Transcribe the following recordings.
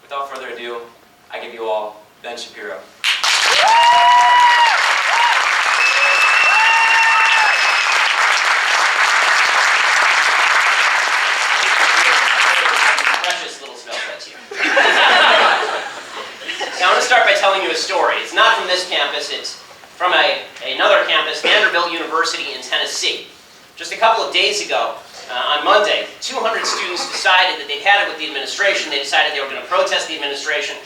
without further ado, I give you all Ben Shapiro. Precious little snowflakes here. Now, I want to start by telling you a story. It's not from this campus, it's from another campus, Vanderbilt University in Tennessee. Just a couple of days ago, on Monday, 200 students decided that they'd had it with the administration. They decided they were going to protest the administration.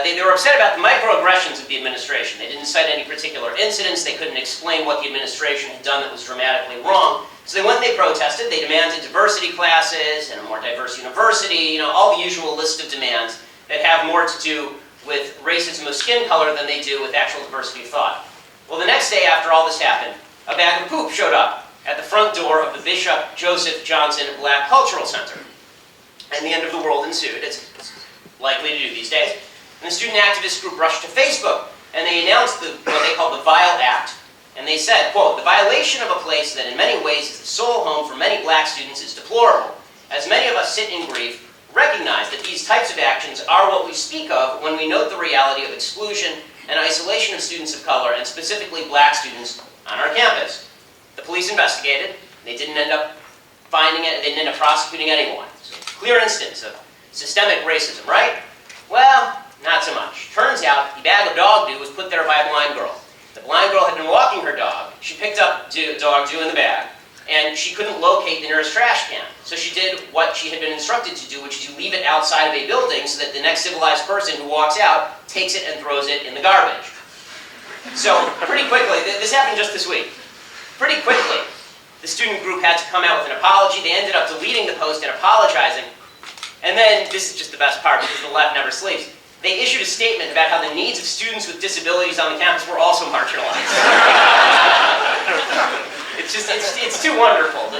They were upset about the microaggressions of the administration. They didn't cite any particular incidents. They couldn't explain what the administration had done that was dramatically wrong. So they went and they protested. They demanded diversity classes and a more diverse university, all the usual list of demands that have more to do with racism of skin color than they do with actual diversity of thought. Well, the next day after all this happened, a bag of poop showed up at the front door of the Bishop Joseph Johnson Black Cultural Center. And the end of the world ensued. It's likely to do these days. And the student activist group rushed to Facebook, and they announced what they called the Vile Act. And they said, quote, "The violation of a place that in many ways is the sole home for many black students is deplorable. As many of us sit in grief, recognize that these types of actions are what we speak of when we note the reality of exclusion and isolation of students of color, and specifically black students, on our campus." The police investigated. They didn't end up finding it. They didn't end up prosecuting anyone. So, clear instance of systemic racism, right? Well, not so much. Turns out the bag of dog do was put there by a blind girl. The blind girl had been walking her dog. She picked up dog do in the bag, and she couldn't locate the nearest trash can. So she did what she had been instructed to do, which is to leave it outside of a building so that the next civilized person who walks out takes it and throws it in the garbage. So pretty quickly, this happened just this week. Pretty quickly, the student group had to come out with an apology. They ended up deleting the post and apologizing. And then, this is just the best part because the left never sleeps, they issued a statement about how the needs of students with disabilities on the campus were also marginalized. It's too wonderful. The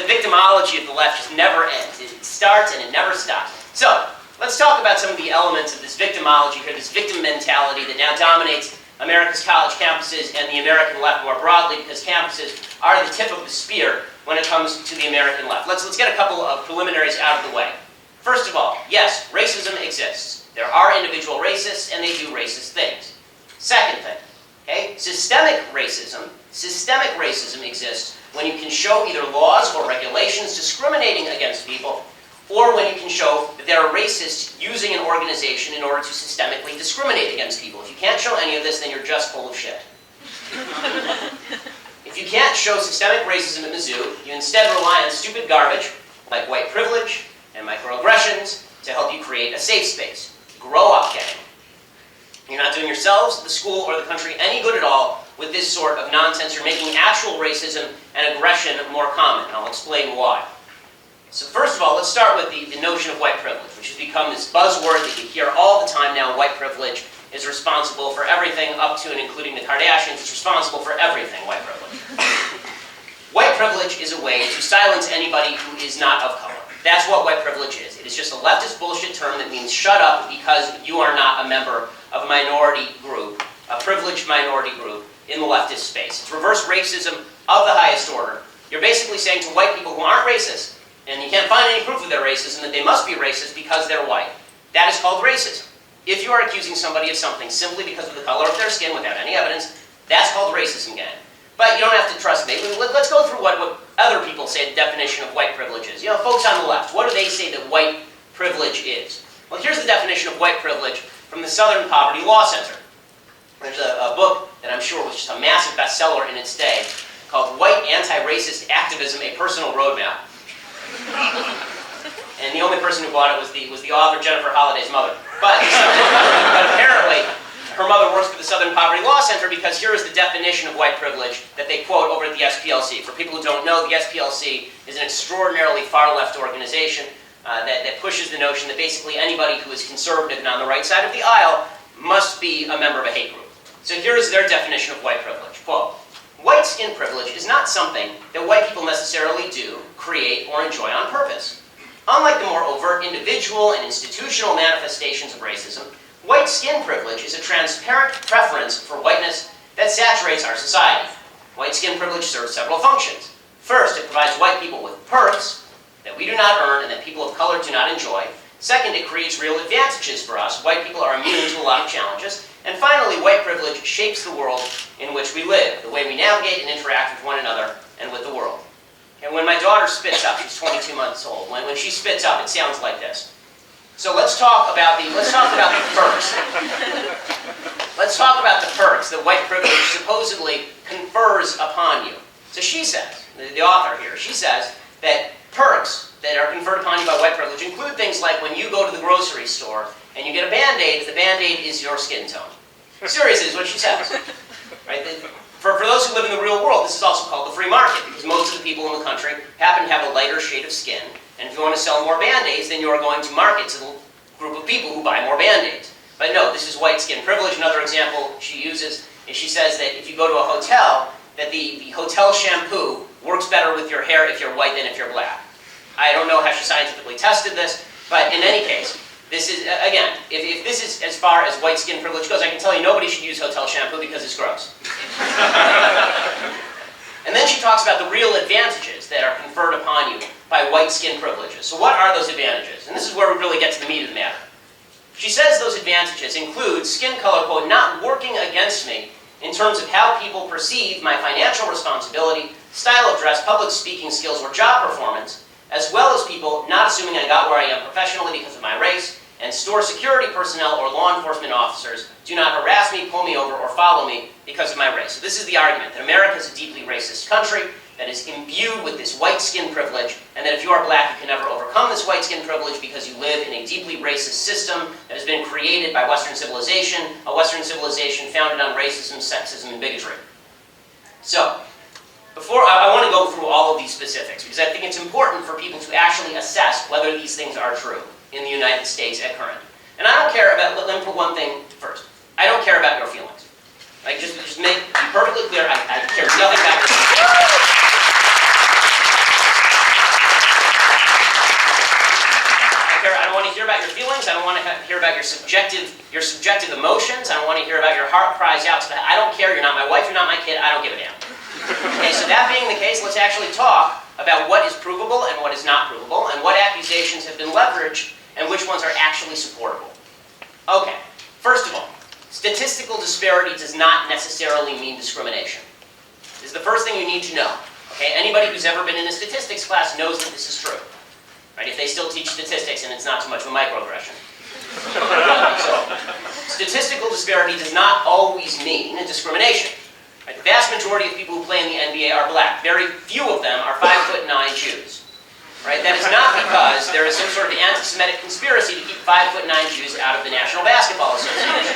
victimology of the left just never ends. It starts and it never stops. So, let's talk about some of the elements of this victimology here, this victim mentality that now dominates America's college campuses and the American left more broadly, because campuses are the tip of the spear when it comes to the American left. Let's get a couple of preliminaries out of the way. First of all, yes, racism exists. There are individual racists, and they do racist things. Second thing, okay, systemic racism exists when you can show either laws or regulations discriminating against people, or when you can show that there are racists using an organization in order to systemically discriminate against people. If you can't show any of this, then you're just full of shit. If you can't show systemic racism at Mizzou, you instead rely on stupid garbage like white privilege and microaggressions to help you create a safe space. Grow up, gang. You're not doing yourselves, the school, or the country any good at all with this sort of nonsense. You're making actual racism and aggression more common, and I'll explain why. So first of all, let's start with the notion of white privilege, which has become this buzzword that you hear all the time now. White privilege is responsible for everything up to and including the Kardashians. It's responsible for everything, white privilege. White privilege is a way to silence anybody who is not of color. That's what white privilege is. It is just a leftist bullshit term that means shut up because you are not a member of a minority group, a privileged minority group in the leftist space. It's reverse racism of the highest order. You're basically saying to white people who aren't racist, and you can't find any proof of their racism, that they must be racist because they're white. That is called racism. If you are accusing somebody of something simply because of the color of their skin without any evidence, that's called racism, gang. But you don't have to trust me. Let's go through what other people say the definition of white privilege is. Folks on the left, what do they say that white privilege is? Well, here's the definition of white privilege from the Southern Poverty Law Center. There's a book that I'm sure was just a massive bestseller in its day called White Anti-Racist Activism, A Personal Roadmap. And the only person who bought it was the author, Jennifer Holliday's mother. But apparently, her mother works for the Southern Poverty Law Center because here is the definition of white privilege that they quote over at the SPLC. For people who don't know, the SPLC is an extraordinarily far-left organization that pushes the notion that basically anybody who is conservative and on the right side of the aisle must be a member of a hate group. So here is their definition of white privilege. Quote, "White skin privilege is not something that white people necessarily do, create, or enjoy on purpose. Unlike the more overt individual and institutional manifestations of racism, white skin privilege is a transparent preference for whiteness that saturates our society. White skin privilege serves several functions. First, it provides white people with perks that we do not earn and that people of color do not enjoy. Second, it creates real advantages for us. White people are immune to a lot of challenges. And finally, white privilege shapes the world in which we live, the way we navigate and interact with one another and with the world. And when my daughter spits up, she's 22 months old, when she spits up, it sounds like this. So let's talk about the perks. Let's talk about the perks that white privilege supposedly confers upon you. So she says, the author here, she says that perks that are conferred upon you by white privilege include things like when you go to the grocery store and you get a Band-Aid, the Band-Aid is your skin tone. Seriously, is what she says. Right? For those who live in the real world, this is also called the free market, because most of the people in the country happen to have a lighter shade of skin. And if you want to sell more Band-Aids, then you are going to market to the group of people who buy more Band-Aids. But no, this is white skin privilege. Another example she uses is she says that if you go to a hotel, that the hotel shampoo works better with your hair if you're white than if you're black. I don't know how she scientifically tested this, but in any case, this is, again, if this is as far as white skin privilege goes, I can tell you nobody should use hotel shampoo because it's gross. And then she talks about the real advantages that are conferred upon you by white skin privileges. So what are those advantages? And this is where we really get to the meat of the matter. She says those advantages include skin color, quote, not working against me in terms of how people perceive my financial responsibility, style of dress, public speaking skills, or job performance, as well as people not assuming I got where I am professionally because of my race, and store security personnel or law enforcement officers do not harass me, pull me over, or follow me because of my race. So this is the argument, that America is a deeply racist country that is imbued with this white skin privilege, and that if you are black, you can never overcome this white skin privilege because you live in a deeply racist system that has been created by Western civilization, a Western civilization founded on racism, sexism, and bigotry. So, before I want to go through all of these specifics, because I think it's important for people to actually assess whether these things are true in the United States at current. And I don't care about, let me put one thing first. I don't care about your feelings. Like, just be perfectly clear, I care nothing about your feelings. I don't want to hear about your feelings. I don't want to hear about your subjective emotions. I don't want to hear about your heart cries out to that. I don't care. You're not my wife. You're not my kid. I don't give a damn. Okay, so that being the case, let's actually talk about what is provable and what is not provable, and what accusations have been leveraged, and which ones are actually supportable. Okay, first of all, statistical disparity does not necessarily mean discrimination. This is the first thing you need to know. Okay, anybody who's ever been in a statistics class knows that this is true. Right? If they still teach statistics and it's not too much of a microaggression. So, statistical disparity does not always mean discrimination. Right? The vast majority of people who play in the NBA are black. Very few of them are 5'9" Jews. Right? That is not because there is some sort of anti-Semitic conspiracy to keep 5'9" Jews out of the National Basketball Association.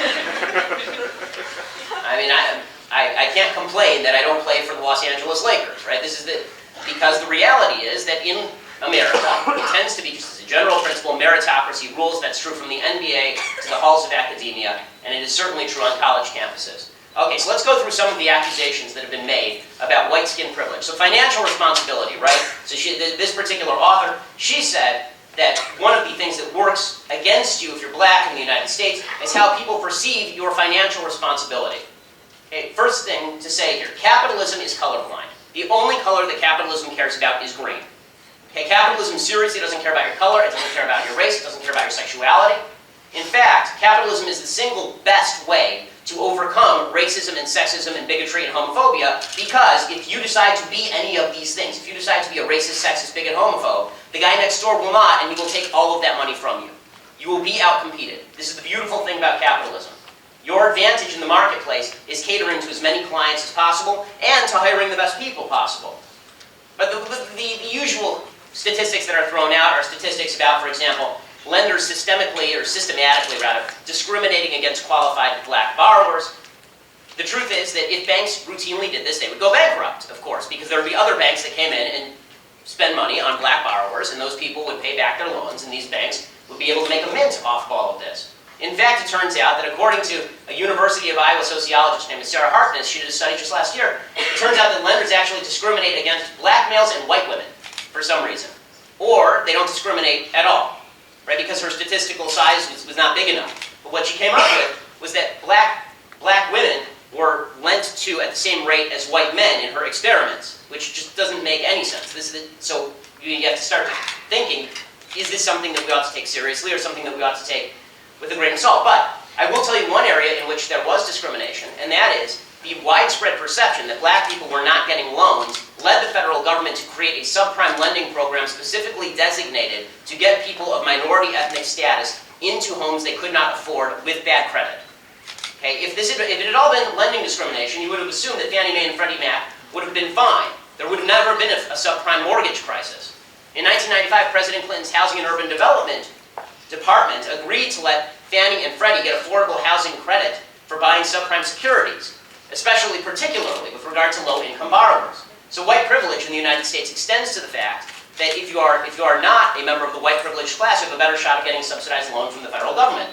I mean, I can't complain that I don't play for the Los Angeles Lakers. Right? Because the reality is that in America, it tends to be, just as a general principle, meritocracy rules. That's true from the NBA to the halls of academia, and it is certainly true on college campuses. Okay, so let's go through some of the accusations that have been made about white skin privilege. So financial responsibility, right? So this particular author, she said that one of the things that works against you if you're black in the United States is how people perceive your financial responsibility. Okay, first thing to say here, capitalism is colorblind. The only color that capitalism cares about is green. Okay, capitalism seriously doesn't care about your color, it doesn't care about your race, it doesn't care about your sexuality. In fact, capitalism is the single best way to overcome racism and sexism and bigotry and homophobia, because if you decide to be any of these things, if you decide to be a racist, sexist, bigot, homophobe, the guy next door will not, and he will take all of that money from you. You will be outcompeted. This is the beautiful thing about capitalism. Your advantage in the marketplace is catering to as many clients as possible and to hiring the best people possible. But the usual statistics that are thrown out are statistics about, for example, lenders systematically discriminating against qualified black borrowers. The truth is that if banks routinely did this, they would go bankrupt, of course, because there would be other banks that came in and spend money on black borrowers, and those people would pay back their loans, and these banks would be able to make a mint off of all of this. In fact, it turns out that according to a University of Iowa sociologist named Sarah Harkness, she did a study just last year, it turns out that lenders actually discriminate against black males and white women for some reason. Or they don't discriminate at all. Right, because her statistical size was not big enough. But what she came up with was that black women were lent to at the same rate as white men in her experiments, which just doesn't make any sense. So you have to start thinking, is this something that we ought to take seriously or something that we ought to take with a grain of salt? But I will tell you one area in which there was discrimination, and that is the widespread perception that black people were not getting loans led the federal government to create a subprime lending program specifically designated to get people of minority ethnic status into homes they could not afford with bad credit. Okay, if it had all been lending discrimination, you would have assumed that Fannie Mae and Freddie Mac would have been fine. There would have never been a subprime mortgage crisis. In 1995, President Clinton's Housing and Urban Development Department agreed to let Fannie and Freddie get affordable housing credit for buying subprime securities, particularly with regard to low-income borrowers. So white privilege in the United States extends to the fact that if you are not a member of the white privileged class, you have a better shot of getting a subsidized loan from the federal government.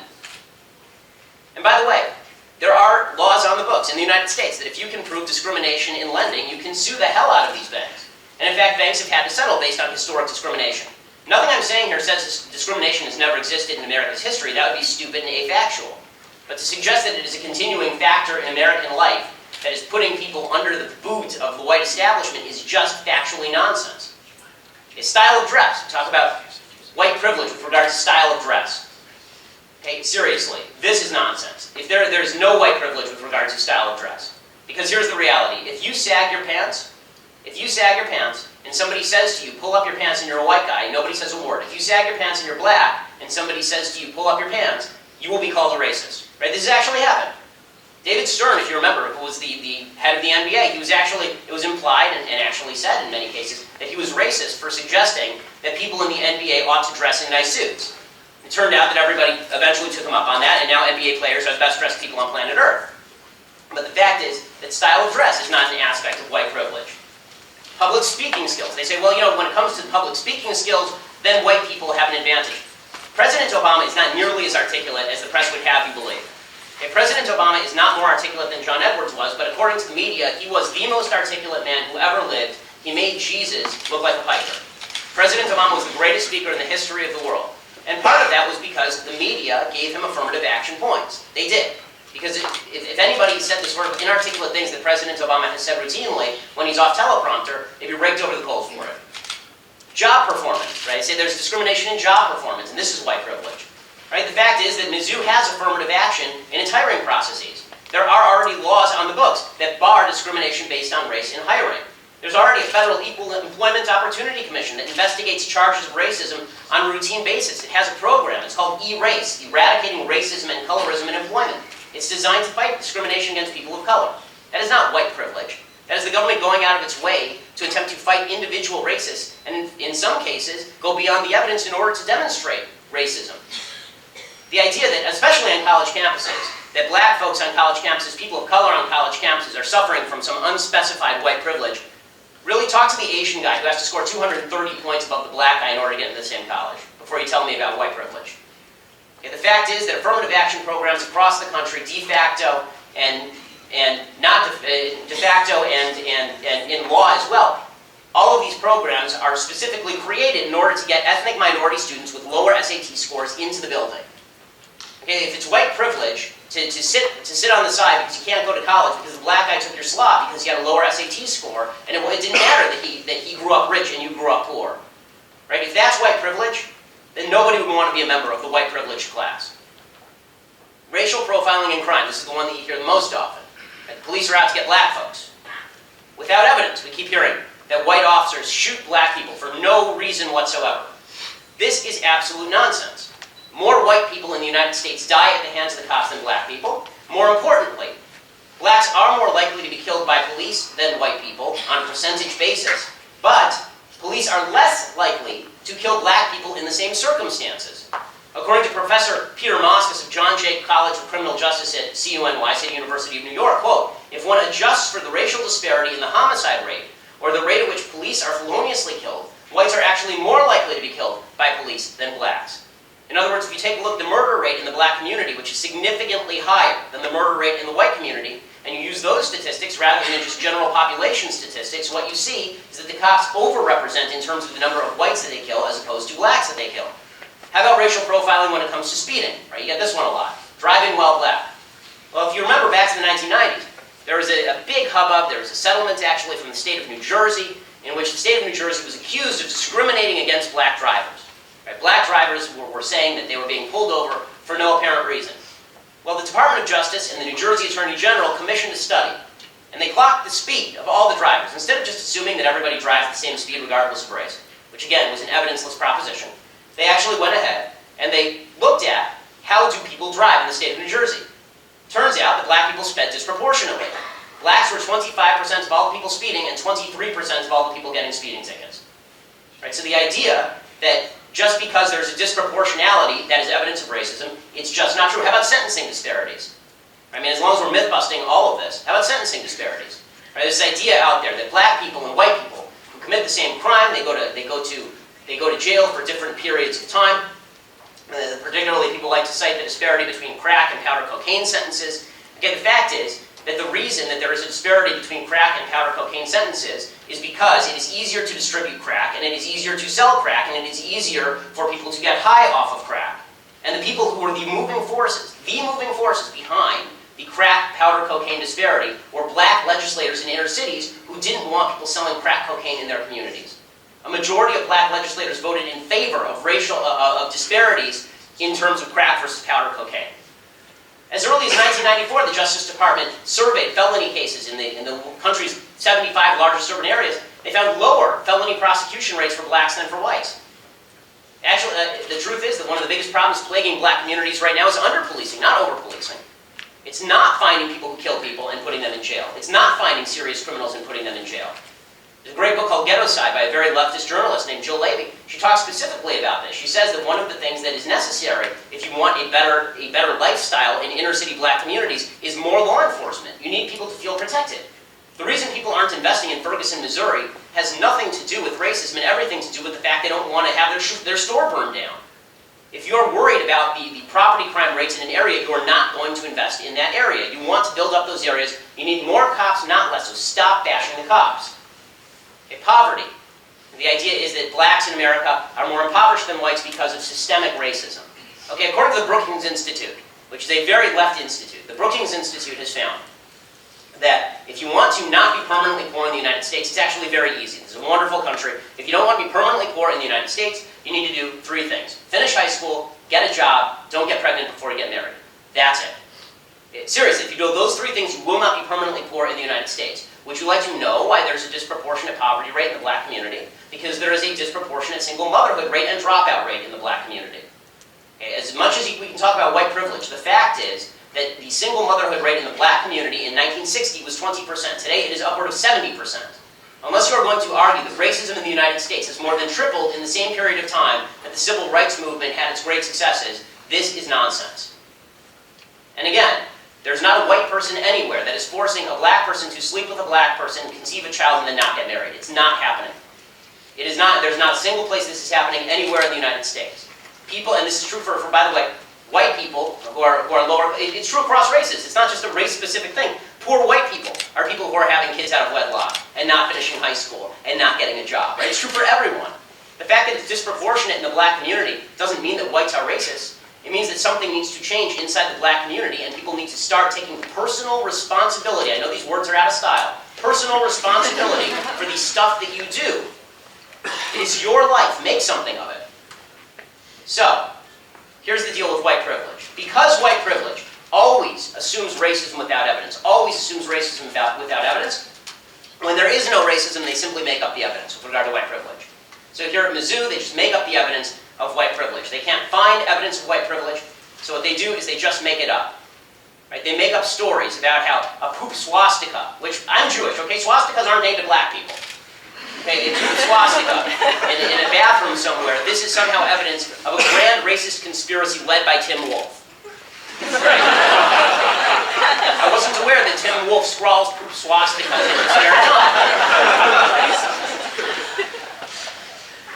And by the way, there are laws on the books in the United States that if you can prove discrimination in lending, you can sue the hell out of these banks. And in fact, banks have had to settle based on historic discrimination. Nothing I'm saying here says discrimination has never existed in America's history. That would be stupid and afactual. But to suggest that it is a continuing factor in American life that is putting people under the boot of the white establishment is just factually nonsense. Okay, style of dress. We talk about white privilege with regard to style of dress. Okay, seriously, this is nonsense. If there's no white privilege with regard to style of dress. Because here's the reality. If you sag your pants, and somebody says to you, pull up your pants, and you're a white guy, nobody says a word. If you sag your pants and you're black, and somebody says to you, pull up your pants, you will be called a racist. Right? This has actually happened. David Stern, if you remember, who was the head of the NBA, it was implied and actually said in many cases that he was racist for suggesting that people in the NBA ought to dress in nice suits. It turned out that everybody eventually took him up on that, and now NBA players are the best dressed people on planet Earth. But the fact is that style of dress is not an aspect of white privilege. Public speaking skills. They say, well, when it comes to public speaking skills, then white people have an advantage. President Obama is not nearly as articulate as the press would have you believe. Okay, President Obama is not more articulate than John Edwards was, but according to the media, he was the most articulate man who ever lived. He made Jesus look like a piker. President Obama was the greatest speaker in the history of the world. And part of that was because the media gave him affirmative action points. They did. Because if anybody said the sort of inarticulate things that President Obama has said routinely when he's off teleprompter, they'd be raked over the coals for it. Job performance, right? Say there's discrimination in job performance, and this is white privilege. Right? The fact is that Mizzou has affirmative action in its hiring processes. There are already laws on the books that bar discrimination based on race in hiring. There's already a federal Equal Employment Opportunity Commission that investigates charges of racism on a routine basis. It has a program. It's called E-Race, Eradicating Racism and Colorism in Employment. It's designed to fight discrimination against people of color. That is not white privilege. That is the government going out of its way to attempt to fight individual racists, and in some cases, go beyond the evidence in order to demonstrate racism. The idea that, especially on college campuses, that black folks on college campuses, people of color on college campuses, are suffering from some unspecified white privilege, really talk to the Asian guy who has to score 230 points above the black guy in order to get into the same college before you tell me about white privilege. Okay, the fact is that affirmative action programs across the country, de facto and not de facto and in law as well, all of these programs are specifically created in order to get ethnic minority students with lower SAT scores into the building. Okay, if it's white privilege to sit on the side because you can't go to college because the black guy took your slot because he had a lower SAT score, and it didn't matter that he grew up rich and you grew up poor. Right? If that's white privilege, then nobody would want to be a member of the white privileged class. Racial profiling in crime. This is the one that you hear the most often. That the police are out to get black folks. Without evidence, we keep hearing that white officers shoot black people for no reason whatsoever. This is absolute nonsense. More white people in the United States die at the hands of the cops than black people. More importantly, blacks are more likely to be killed by police than white people on a percentage basis, but police are less likely to kill black people in the same circumstances. According to Professor Peter Moskos of John Jay College of Criminal Justice at CUNY, State University of New York, quote, if one adjusts for the racial disparity in the homicide rate, or the rate at which police are feloniously killed, whites are actually more likely to be killed by police than blacks. In other words, if you take a look at the murder rate in the black community, which is significantly higher than the murder rate in the white community, and you use those statistics rather than just general population statistics, what you see is that the cops overrepresent in terms of the number of whites that they kill as opposed to blacks that they kill. How about racial profiling when it comes to speeding? Right, you get this one a lot. Driving while black. Well, if you remember back to the 1990s, there was a big hubbub. There was a settlement actually from the state of New Jersey in which the state of New Jersey was accused of discriminating against black drivers. Right? Right? Black drivers were saying that they were being pulled over for no apparent reason. Well, the Department of Justice and the New Jersey Attorney General commissioned a study, and they clocked the speed of all the drivers, instead of just assuming that everybody drives at the same speed regardless of race, which again was an evidenceless proposition. They actually went ahead and they looked at how do people drive in the state of New Jersey. Turns out that black people sped disproportionately. Blacks were 25% of all the people speeding and 23% of all the people getting speeding tickets. Right? So the idea that just because there's a disproportionality that is evidence of racism, it's just not true. How about sentencing disparities? I mean, as long as we're myth-busting all of this, how about sentencing disparities? Right? There's this idea out there that black people and white people who commit the same crime, they go to jail for different periods of time. Particularly, people like to cite the disparity between crack and powder cocaine sentences. Again, the fact is that the reason that there is a disparity between crack and powder cocaine sentences is because it is easier to distribute crack, and it is easier to sell crack, and it is easier for people to get high off of crack. And the people who were the moving forces behind the crack powder cocaine disparity were black legislators in inner cities who didn't want people selling crack cocaine in their communities. A majority of black legislators voted in favor of of disparities in terms of crack versus powder cocaine. As early as 1994, the Justice Department surveyed felony cases in the country's 75 largest urban areas. They found lower felony prosecution rates for blacks than for whites. Actually, the truth is that one of the biggest problems plaguing black communities right now is under-policing, not over-policing. It's not finding people who kill people and putting them in jail. It's not finding serious criminals and putting them in jail. There's a great book called Ghetto-Side by a very leftist journalist named Jill Levy. She talks specifically about this. She says that one of the things that is necessary if you want a better lifestyle in inner-city black communities is more law enforcement. You need people to feel protected. The reason people aren't investing in Ferguson, Missouri has nothing to do with racism and everything to do with the fact they don't want to have their store burned down. If you're worried about the property crime rates in an area, you are not going to invest in that area. You want to build up those areas. You need more cops, not less, so stop bashing the cops. Okay, poverty. The idea is that blacks in America are more impoverished than whites because of systemic racism. Okay, according to the Brookings Institute, which is a very left institute, the Brookings Institute has found that if you want to not be permanently poor in the United States, it's actually very easy. This is a wonderful country. If you don't want to be permanently poor in the United States, you need to do three things. Finish high school, get a job, don't get pregnant before you get married. That's it. Seriously, if you do those three things, you will not be permanently poor in the United States. Would you like to know why there's a disproportionate poverty rate in the black community? Because there is a disproportionate single motherhood rate and dropout rate in the black community. Okay, as much as we can talk about white privilege, the fact is that the single motherhood rate in the black community in 1960 was 20%. Today it is upward of 70%. Unless you are going to argue that racism in the United States has more than tripled in the same period of time that the civil rights movement had its great successes, this is nonsense. And again, there's not a white person anywhere that is forcing a black person to sleep with a black person, conceive a child, and then not get married. It's not happening. It is not, there's not a single place this is happening anywhere in the United States. People, and this is true for by the way, white people who are lower, it's true across races. It's not just a race-specific thing. Poor white people are people who are having kids out of wedlock and not finishing high school and not getting a job. Right? It's true for everyone. The fact that it's disproportionate in the black community doesn't mean that whites are racist. It means that something needs to change inside the black community, and people need to start taking personal responsibility. I know these words are out of style. Personal responsibility for the stuff that you do. It is your life. Make something of it. So, here's the deal with white privilege. Because white privilege always assumes racism without evidence, always assumes racism without evidence, when there is no racism, they simply make up the evidence with regard to white privilege. So here at Mizzou, they just make up the evidence of white privilege. They can't find evidence of white privilege, so what they do is they just make it up. Right? They make up stories about how a poop swastika, which I'm Jewish, okay? Swastikas aren't named to black people. Okay, a poop swastika in a bathroom somewhere, this is somehow evidence of a grand racist conspiracy led by Tim Wolf. Right? I wasn't aware that Tim Wolf scrawls poop swastikas in his spare time.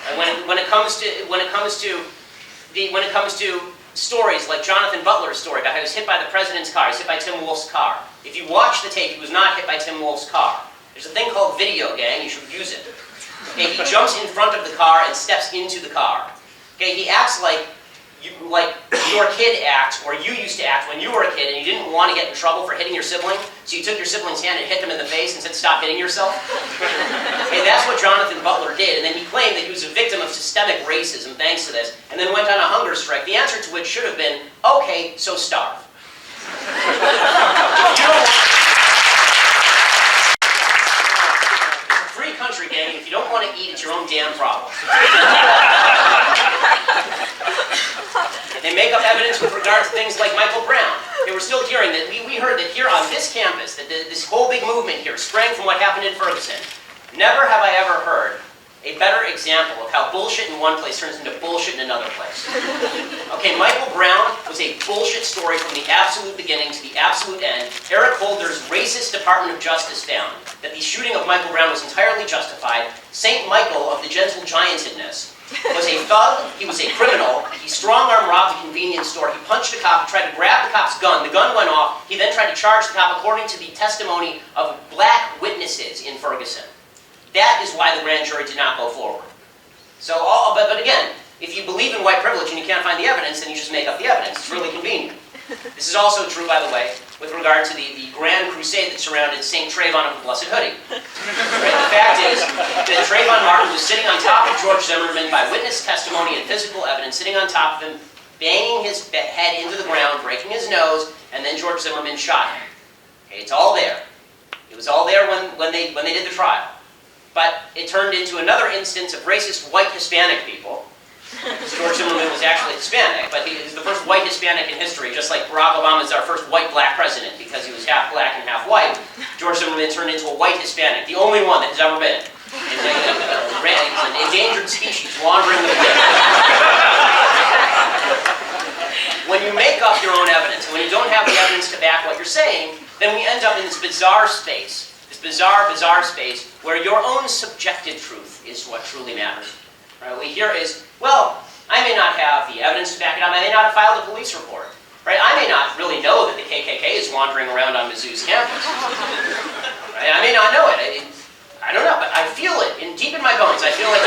And when it comes to stories like Jonathan Butler's story about how he was hit by the president's car, he was hit by Tim Wolf's car. If you watch the tape, he was not hit by Tim Wolf's car. There's a thing called video, gang. You should use it. Okay, he jumps in front of the car and steps into the car. Okay, he acts like your kid acts, or you used to act when you were a kid and you didn't want to get in trouble for hitting your sibling, so you took your sibling's hand and hit them in the face and said, "Stop hitting yourself." Okay, that's what Jonathan Butler did, and then he claimed that he was a victim of systemic racism thanks to this, and then went on a hunger strike, the answer to which should have been, okay, so starve. Free country, gang. If you don't want to eat, it's your own damn problem. They make up evidence with regard to things like Michael Brown. Okay, we're still hearing that. We heard that here on this campus, that this whole big movement here sprang from what happened in Ferguson. Never have I ever heard a better example of how bullshit in one place turns into bullshit in another place. Okay, Michael Brown was a bullshit story from the absolute beginning to the absolute end. Eric Holder's racist Department of Justice found that the shooting of Michael Brown was entirely justified. St. Michael of the gentle giantedness was a thug, he was a criminal, he strong-arm robbed a convenience store, he punched a cop, tried to grab the cop's gun, the gun went off, he then tried to charge the cop according to the testimony of black witnesses in Ferguson. That is why the grand jury did not go forward. So, but again, if you believe in white privilege and you can't find the evidence, then you just make up the evidence. It's really convenient. This is also true, by the way, with regard to the grand crusade that surrounded St. Trayvon of the Blessed Hoodie. Right? The fact is that Trayvon Martin was sitting on top of George Zimmerman by witness testimony and physical evidence, sitting on top of him, banging his head into the ground, breaking his nose, and then George Zimmerman shot him. Okay, it's all there. It was all there when they did the trial. But it turned into another instance of racist white Hispanic people. George Zimmerman was actually Hispanic, but he is the first white Hispanic in history, just like Barack Obama is our first white black president because he was half black and half white. George Zimmerman turned into a white Hispanic, the only one that has ever been. He's an endangered species wandering the planet. When you make up your own evidence, and when you don't have the evidence to back what you're saying, then we end up in this bizarre space, bizarre space where your own subjective truth is what truly matters. Right? What we hear is, well, I may not have the evidence to back it up. I may not have filed a police report. Right? I may not really know that the KKK is wandering around on Mizzou's campus. Right? I may not know it. I don't know, but I feel it deep in my bones. I feel like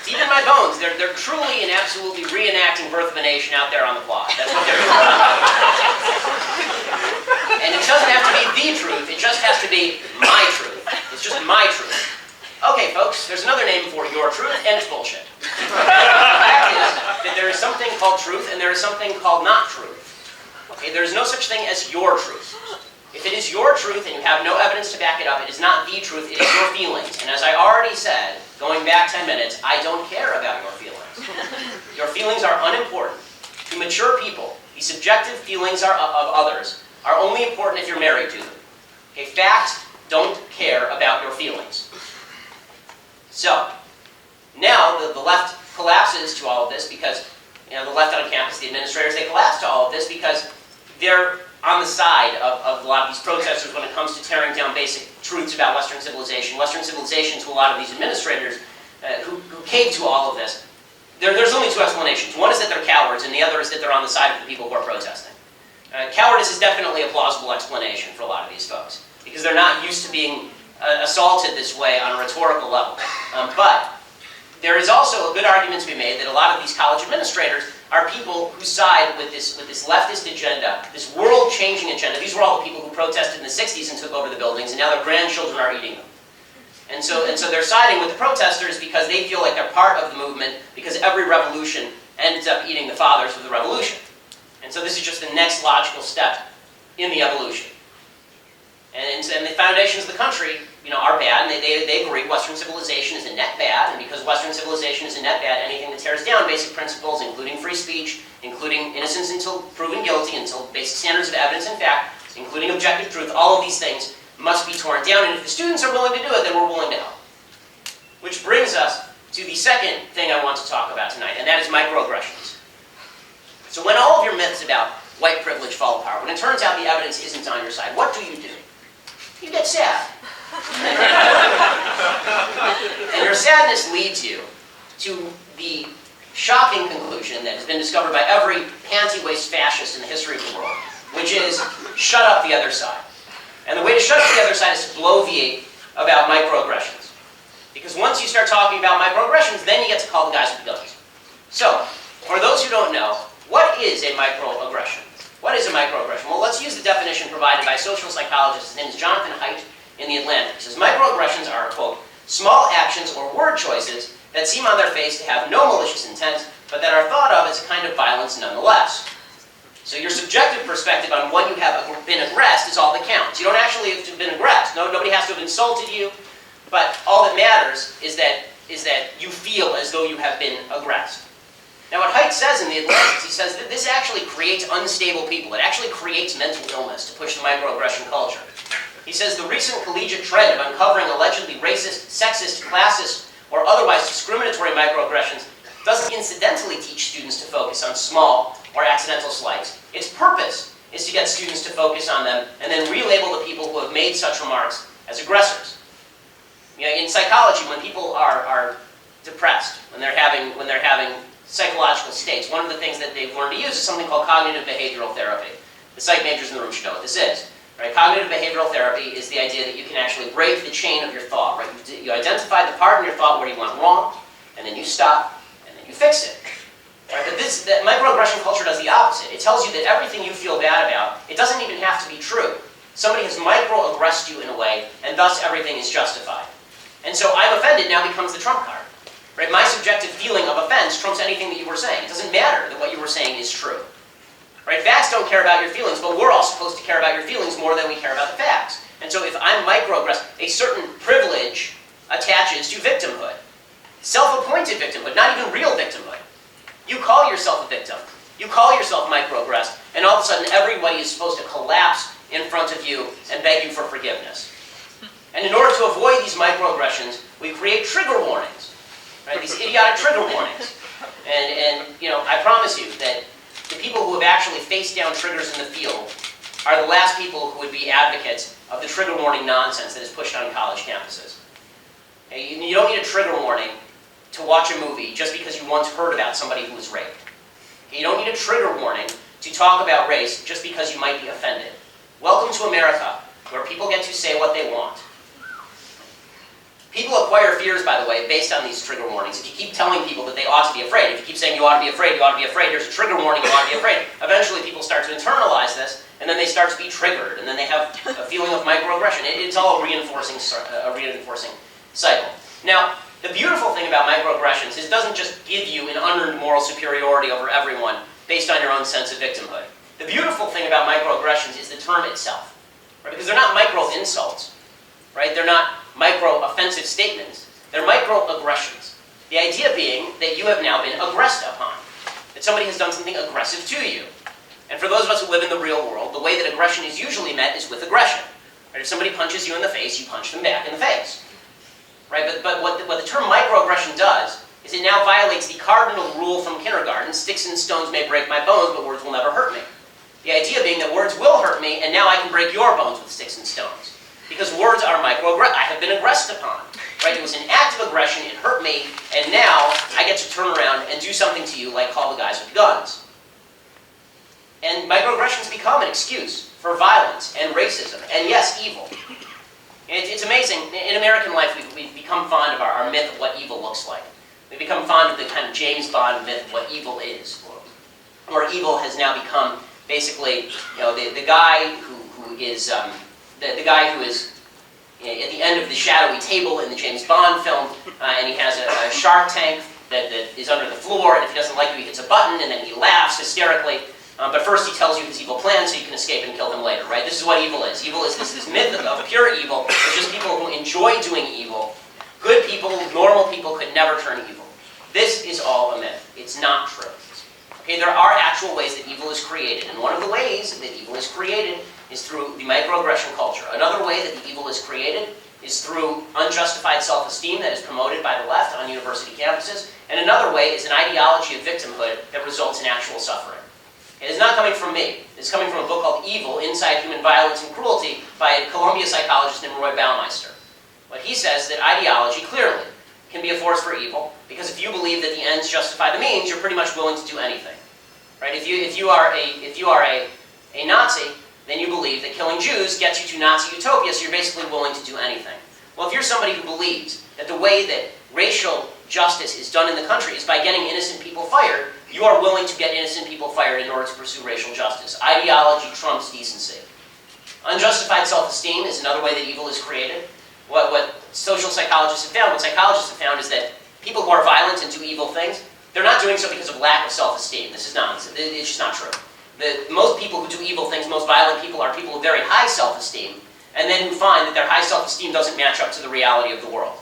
deep in my bones, they're truly and absolutely reenacting Birth of a Nation out there on the block. That's what they're doing. And it doesn't have to be the truth, it just has to be my truth. It's just my truth. Okay, folks, there's another name for your truth, and it's bullshit. The fact is that there is something called truth, and there is something called not truth. Okay, there is no such thing as your truth. If it is your truth and you have no evidence to back it up, it is not the truth, it is your feelings. And as I already said, going back 10 minutes, I don't care about your feelings. Your feelings are unimportant. To mature people, the subjective feelings of others are only important if you're married to them. Okay, facts don't care about your feelings. So, now the left collapses to all of this because, the left on campus, the administrators, they collapse to all of this because they're on the side of a lot of these protesters when it comes to tearing down basic truths about Western civilization. Western civilization to a lot of these administrators who cave to all of this. There's only two explanations. One is that they're cowards, and the other is that they're on the side of the people who are protesting. Cowardice is definitely a plausible explanation for a lot of these folks, because they're not used to being assaulted this way on a rhetorical level. But there is also a good argument to be made that a lot of these college administrators are people who side with this leftist agenda, this world-changing agenda. These were all the people who protested in the 60s and took over the buildings, and now their grandchildren are eating them. And so they're siding with the protesters because they feel like they're part of the movement, because every revolution ends up eating the fathers of the revolution. And so this is just the next logical step in the evolution. And the foundations of the country, are bad, and they agree Western civilization is a net bad, and because Western civilization is a net bad, anything that tears down basic principles, including free speech, including innocence until proven guilty, until basic standards of evidence and fact, including objective truth, all of these things must be torn down, and if the students are willing to do it, then we're willing to help. Which brings us to the second thing I want to talk about tonight, and that is microaggressions. So when all of your myths about white privilege fall apart, when it turns out the evidence isn't on your side, what do? You get sad. And your sadness leads you to the shocking conclusion that has been discovered by every panty-waist fascist in the history of the world, which is, shut up the other side. And the way to shut up the other side is to bloviate about microaggressions. Because once you start talking about microaggressions, then you get to call the guys with the guns. So, for those who don't know, what is a microaggression? What is a microaggression? Well, let's use the definition provided by social psychologist, his name is Jonathan Haidt in The Atlantic. He says, microaggressions are, quote, Small actions or word choices that seem on their face to have no malicious intent, but that are thought of as a kind of violence nonetheless. So your subjective perspective on when you have been aggressed is all that counts. You don't actually have to have been aggressed. Nobody has to have insulted you, but all that matters is that you feel as though you have been aggressed. Now what Haidt says in the Atlantic, he says that this actually creates unstable people. It actually creates mental illness to push the microaggression culture. He says the recent collegiate trend of uncovering allegedly racist, sexist, classist, or otherwise discriminatory microaggressions doesn't incidentally teach students to focus on small or accidental slights. Its purpose is to get students to focus on them and then relabel the people who have made such remarks as aggressors. You know, in psychology, when people are depressed, when they're having psychological states, one of the things that they've learned to use is something called cognitive behavioral therapy. The psych majors in the room should know what this is. Right? Cognitive behavioral therapy is the idea that you can actually break the chain of your thought. Right? You identify the part in your thought where you went wrong, and then you stop, and then you fix it. Right? But that microaggression culture does the opposite. It tells you that everything you feel bad about, it doesn't even have to be true. Somebody has microaggressed you in a way, and thus everything is justified. And so I'm offended now becomes the trump card. Right? My subjective feeling of offense trumps anything that you were saying. It doesn't matter that what you were saying is true. Right? Facts don't care about your feelings, but we're all supposed to care about your feelings more than we care about the facts. And so if I'm microaggressed, a certain privilege attaches to victimhood. Self-appointed victimhood, not even real victimhood. You call yourself a victim. You call yourself microaggressed, and all of a sudden everybody is supposed to collapse in front of you and beg you for forgiveness. And in order to avoid these microaggressions, we create trigger warnings. Right? These idiotic trigger warnings. And you know, I promise you that the people who have actually faced down triggers in the field are the last people who would be advocates of the trigger warning nonsense that is pushed on college campuses. Okay? You don't need a trigger warning to watch a movie just because you once heard about somebody who was raped. Okay? You don't need a trigger warning to talk about race just because you might be offended. Welcome to America, where people get to say what they want. People acquire fears, by the way, based on these trigger warnings. If you keep telling people that they ought to be afraid, if you keep saying you ought to be afraid, you ought to be afraid, there's a trigger warning, you ought to be afraid, eventually people start to internalize this, and then they start to be triggered, and then they have a feeling of microaggression. It's all a reinforcing cycle. Now, the beautiful thing about microaggressions is it doesn't just give you an unearned moral superiority over everyone based on your own sense of victimhood. The beautiful thing about microaggressions is the term itself, right? Because they're not micro-insults, right? They're not micro-offensive statements. They're microaggressions. The idea being that you have now been aggressed upon, that somebody has done something aggressive to you. And for those of us who live in the real world, the way that aggression is usually met is with aggression. Right? If somebody punches you in the face, you punch them back in the face. Right? But what the term microaggression does is it now violates the cardinal rule from kindergarten: sticks and stones may break my bones, but words will never hurt me. The idea being that words will hurt me, and now I can break your bones with sticks and stones. Because words are microaggression. I have been aggressed upon. Right? It was an act of aggression, it hurt me, and now I get to turn around and do something to you like call the guys with guns. And microaggressions become an excuse for violence and racism, and yes, evil. It's amazing. In American life, we've become fond of our myth of what evil looks like. We've become fond of the kind of James Bond myth of what evil is. Or evil has now become basically, you know, the guy who is the guy who is at the end of the shadowy table in the James Bond film, and he has a shark tank that is under the floor, and if he doesn't like you, he hits a button, and then he laughs hysterically. But first he tells you his evil plan so you can escape and kill him later, right? This is what evil is. Evil is this myth of pure evil. It's just people who enjoy doing evil. Good people, normal people could never turn evil. This is all a myth. It's not true. Okay, there are actual ways that evil is created, and one of the ways that evil is created is through the microaggression culture. Another way that the evil is created is through unjustified self-esteem that is promoted by the left on university campuses, and another way is an ideology of victimhood that results in actual suffering. It is not coming from me. It's coming from a book called Evil, Inside Human Violence and Cruelty by a Columbia psychologist named Roy Baumeister. But he says that ideology clearly can be a force for evil, because if you believe that the ends justify the means, you're pretty much willing to do anything. Right? If you are a Nazi, then you believe that killing Jews gets you to Nazi utopia, so you're basically willing to do anything. Well, if you're somebody who believes that the way that racial justice is done in the country is by getting innocent people fired, you are willing to get innocent people fired in order to pursue racial justice. Ideology trumps decency. Unjustified self-esteem is another way that evil is created. What social psychologists have found, what psychologists have found is that people who are violent and do evil things, they're not doing so because of lack of self-esteem. This is nonsense. It's just not true. Most people who do evil things, most violent people, are people with very high self-esteem, and then who find that their high self-esteem doesn't match up to the reality of the world.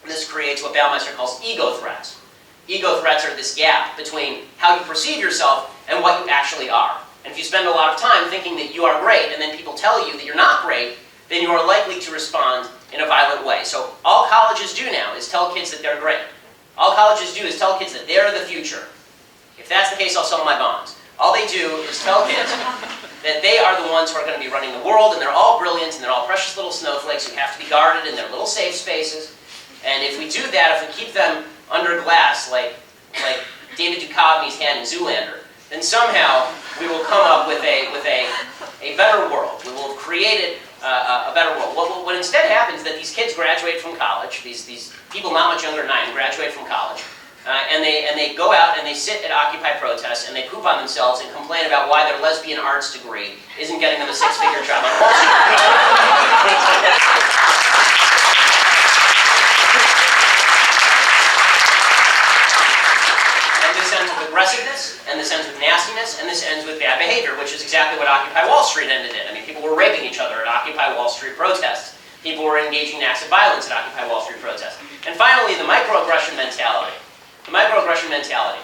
And this creates what Baumeister calls ego threats. Ego threats are this gap between how you perceive yourself and what you actually are. And if you spend a lot of time thinking that you are great, and then people tell you that you're not great, then you are likely to respond in a violent way. So all colleges do now is tell kids that they're great. All colleges do is tell kids that they're the future. If that's the case, I'll sell my bonds. All they do is tell kids that they are the ones who are going to be running the world, and they're all brilliant, and they're all precious little snowflakes who have to be guarded in their little safe spaces. And if we do that, if we keep them under glass, like David Duchovny's hand in Zoolander, then somehow we will come up with a better world. We will have created a better world. What instead happens is that these kids graduate from college, these people not much younger than I am graduate from college, and they go out and they sit at Occupy protests and they poop on themselves and complain about why their lesbian arts degree isn't getting them a six-figure job on Wall Street. This ends with aggressiveness, and this ends with nastiness, and this ends with bad behavior, which is exactly what Occupy Wall Street ended in. I mean, people were raping each other at Occupy Wall Street protests. People were engaging in acts of violence at Occupy Wall Street protests. And finally, the microaggression mentality. The microaggression mentality.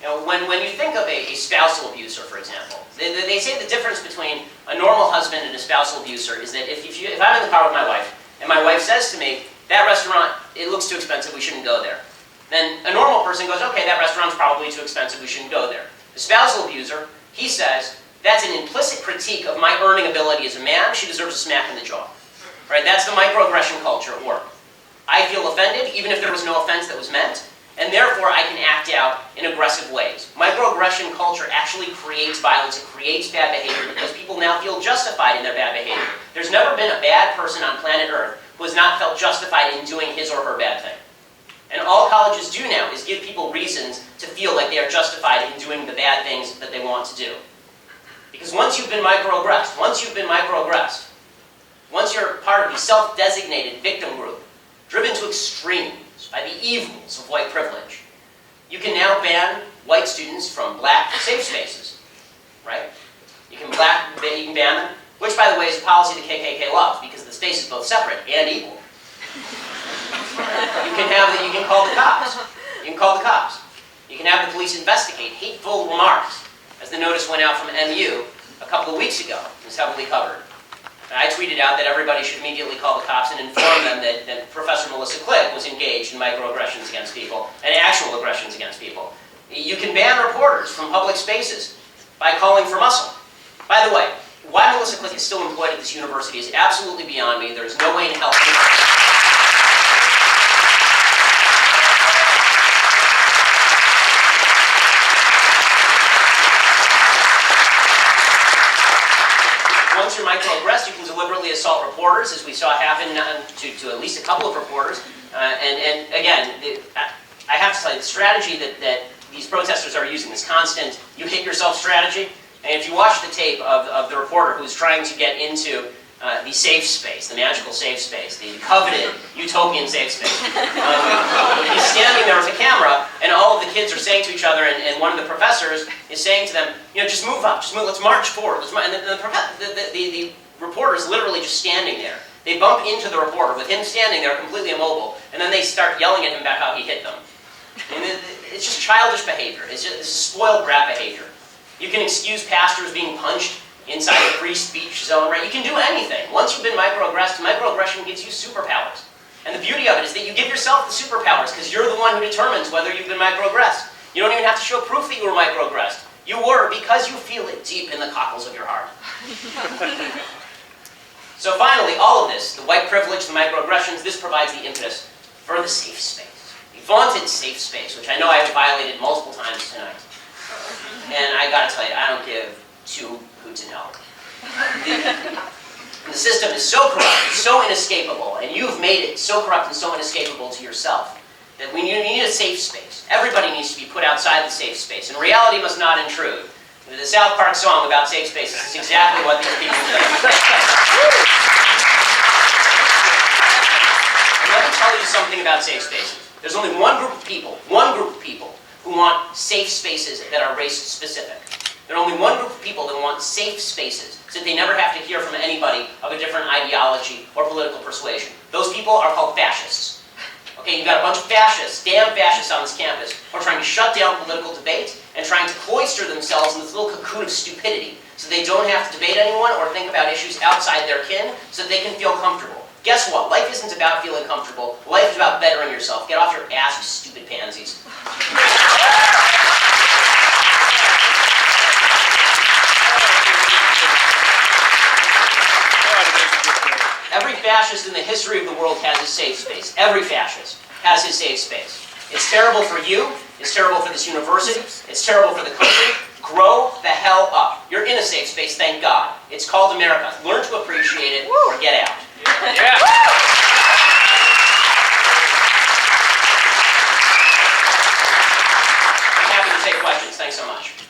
You know, when you think of a spousal abuser, for example, they say the difference between a normal husband and a spousal abuser is that if I'm in the car with my wife, and my wife says to me, that restaurant, it looks too expensive, we shouldn't go there. Then a normal person goes, okay, that restaurant's probably too expensive, we shouldn't go there. The spousal abuser, he says, that's an implicit critique of my earning ability as a man, she deserves a smack in the jaw. Right? That's the microaggression culture at work. I feel offended, even if there was no offense that was meant, and therefore I can act out in aggressive ways. Microaggression culture actually creates violence, it creates bad behavior, because people now feel justified in their bad behavior. There's never been a bad person on planet Earth who has not felt justified in doing his or her bad thing. And all colleges do now is give people reasons to feel like they are justified in doing the bad things that they want to do. Because once you've been microaggressed, once you're part of the self-designated victim group, driven to extremes by the evils of white privilege, you can now ban white students from black safe spaces, right? You can ban them, which, by the way, is a policy the KKK loves, because the space is both separate and equal. You can call the cops. You can call the cops. You can have the police investigate hateful remarks, as the notice went out from MU a couple of weeks ago. It was heavily covered. And I tweeted out that everybody should immediately call the cops and inform them that Professor Melissa Click was engaged in microaggressions against people and actual aggressions against people. You can ban reporters from public spaces by calling for muscle. By the way, why Melissa Click is still employed at this university is absolutely beyond me. There is no way in hell. Once you're microaggressed, you can deliberately assault reporters, as we saw happen to at least a couple of reporters. And again, I have to tell you, the strategy that these protesters are using, this constant you hit yourself strategy, and if you watch the tape of the reporter who's trying to get into the safe space, the magical safe space, the coveted utopian safe space. He's standing there with a camera, and all of the kids are saying to each other, and one of the professors is saying to them, just move up, just move, let's march forward. And the reporter's literally just standing there. They bump into the reporter with him standing there completely immobile, and then they start yelling at him about how he hit them. And it's just childish behavior. It's spoiled brat behavior. You can excuse pastors being punched inside a free speech zone, right? You can do anything. Once you've been microaggressed, microaggression gives you superpowers. And the beauty of it is that you give yourself the superpowers because you're the one who determines whether you've been microaggressed. You don't even have to show proof that you were microaggressed. You were because you feel it deep in the cockles of your heart. So finally, all of this, the white privilege, the microaggressions, this provides the impetus for the safe space. The vaunted safe space, which I know I have violated multiple times tonight. And I gotta tell you, I don't give two hoots in hell. The system is so corrupt, so inescapable, and you've made it so corrupt and so inescapable to yourself that we need a safe space. Everybody needs to be put outside the safe space, and reality must not intrude. The South Park song about safe spaces is exactly what these people do. you something about safe spaces. There's only one group of people who want safe spaces that are race-specific. There are only one group of people that want safe spaces so that they never have to hear from anybody of a different ideology or political persuasion. Those people are called fascists. Okay, you've got a bunch of fascists, damn fascists on this campus, who are trying to shut down political debate and trying to cloister themselves in this little cocoon of stupidity so they don't have to debate anyone or think about issues outside their kin so that they can feel comfortable. Guess what? Life isn't about feeling comfortable. Life is about bettering yourself. Get off your ass, you stupid pansies. Every fascist in the history of the world has his safe space. Every fascist has his safe space. It's terrible for you. It's terrible for this university. It's terrible for the country. Grow the hell up. You're in a safe space, thank God. It's called America. Learn to appreciate it or get out. Yeah. I'm happy to take questions. Thanks so much.